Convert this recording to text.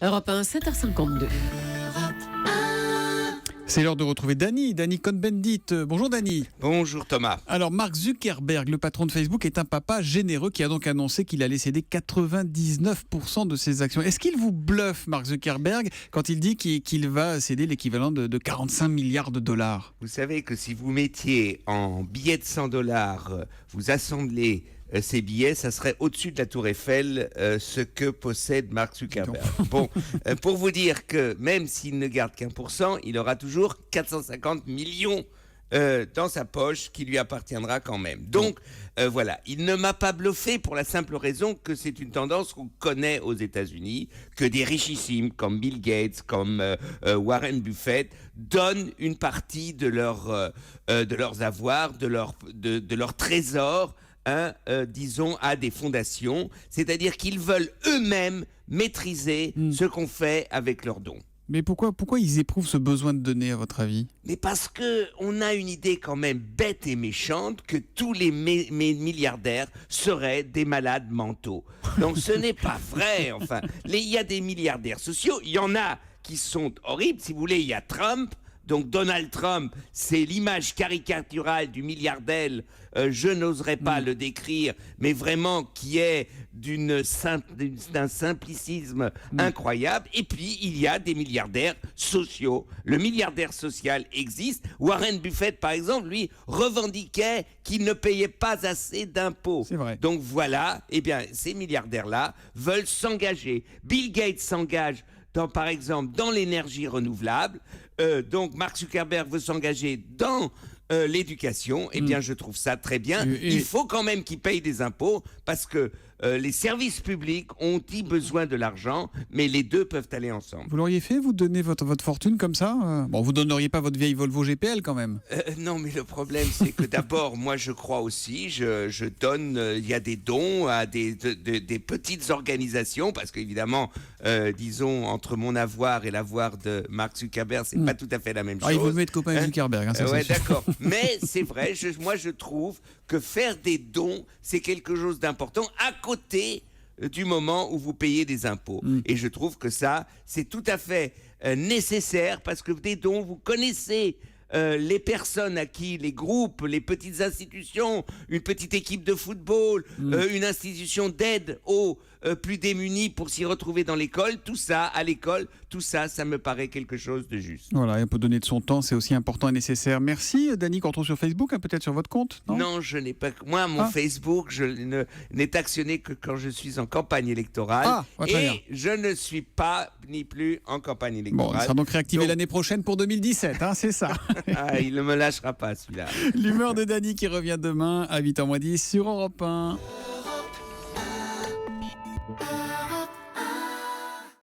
Europe 1, 7h52. C'est l'heure de retrouver Danny Cohn-Bendit. Bonjour Danny. Bonjour Thomas. Alors Mark Zuckerberg, le patron de Facebook, est un papa généreux qui a donc annoncé qu'il allait céder 99% de ses actions. Est-ce qu'il vous bluffe, Mark Zuckerberg, quand il dit qu'il va céder l'équivalent de 45 milliards de dollars ? Vous savez que si vous mettiez en billets de 100 $, vous assemblez ces billets, ça serait au-dessus de la Tour Eiffel, ce que possède Mark Zuckerberg. Bon, pour vous dire que même s'il ne garde qu'1%, il aura toujours 450 millions dans sa poche qui lui appartiendra quand même. Donc voilà, il ne m'a pas bluffé pour la simple raison que c'est une tendance qu'on connaît aux États-Unis, que des richissimes comme Bill Gates, comme Warren Buffett donnent une partie de leurs avoirs, de leur trésor, disons, à des fondations, c'est-à-dire qu'ils veulent eux-mêmes maîtriser ce qu'on fait avec leurs dons. Mais pourquoi ils éprouvent ce besoin de donner, à votre avis ? Mais parce que on a une idée quand même bête et méchante que tous les milliardaires seraient des malades mentaux. Donc ce n'est pas vrai, enfin. Il y a des milliardaires sociaux, il y en a qui sont horribles. Si vous voulez, il y a Trump. Donc Donald Trump, c'est l'image caricaturale du milliardaire, je n'oserais pas le décrire, mais vraiment qui est d'un simplicisme incroyable. Et puis il y a des milliardaires sociaux. Le milliardaire social existe. Warren Buffett, par exemple, lui, revendiquait qu'il ne payait pas assez d'impôts. C'est vrai. Donc voilà, eh bien, ces milliardaires-là veulent s'engager. Bill Gates s'engage par exemple, dans l'énergie renouvelable. Donc, Mark Zuckerberg veut s'engager dans l'éducation. Eh bien, je trouve ça très bien. Il faut quand même qu'ils payent des impôts parce que les services publics ont-ils besoin de l'argent, mais les deux peuvent aller ensemble. Vous l'auriez fait, vous donner votre fortune comme ça ? Bon, vous donneriez pas votre vieille Volvo GPL quand même. Non, mais le problème, c'est que d'abord, moi, je crois aussi, je donne, il y a des dons à des petites organisations, parce qu'évidemment, disons, entre mon avoir et l'avoir de Mark Zuckerberg, c'est pas tout à fait la même chose. Il vaut mieux être copain avec Zuckerberg. Ça, ouais, c'est sûr. d'accord. Mais c'est vrai, moi, je trouve que faire des dons, c'est quelque chose d'important à côté du moment où vous payez des impôts. Et je trouve que ça, c'est tout à fait nécessaire parce que des dons, vous connaissez les personnes à qui, les groupes, les petites institutions, une petite équipe de football, une institution d'aide aux plus démunis pour s'y retrouver dans l'école, tout ça, à l'école, tout ça, ça me paraît quelque chose de juste. Voilà, et on peut donner de son temps, c'est aussi important et nécessaire. Merci, Danny, qu'on retrouve sur Facebook, peut-être sur votre compte, non ? Non, je n'ai pas. Moi, mon Facebook, je n'ai actionné que quand je suis en campagne électorale. Et je ne suis pas ni plus en campagne électorale. Bon, il sera donc réactivé l'année prochaine pour 2017, c'est ça. Il ne me lâchera pas, celui-là. L'humeur de Danny qui revient demain à 8h10 sur Europe 1.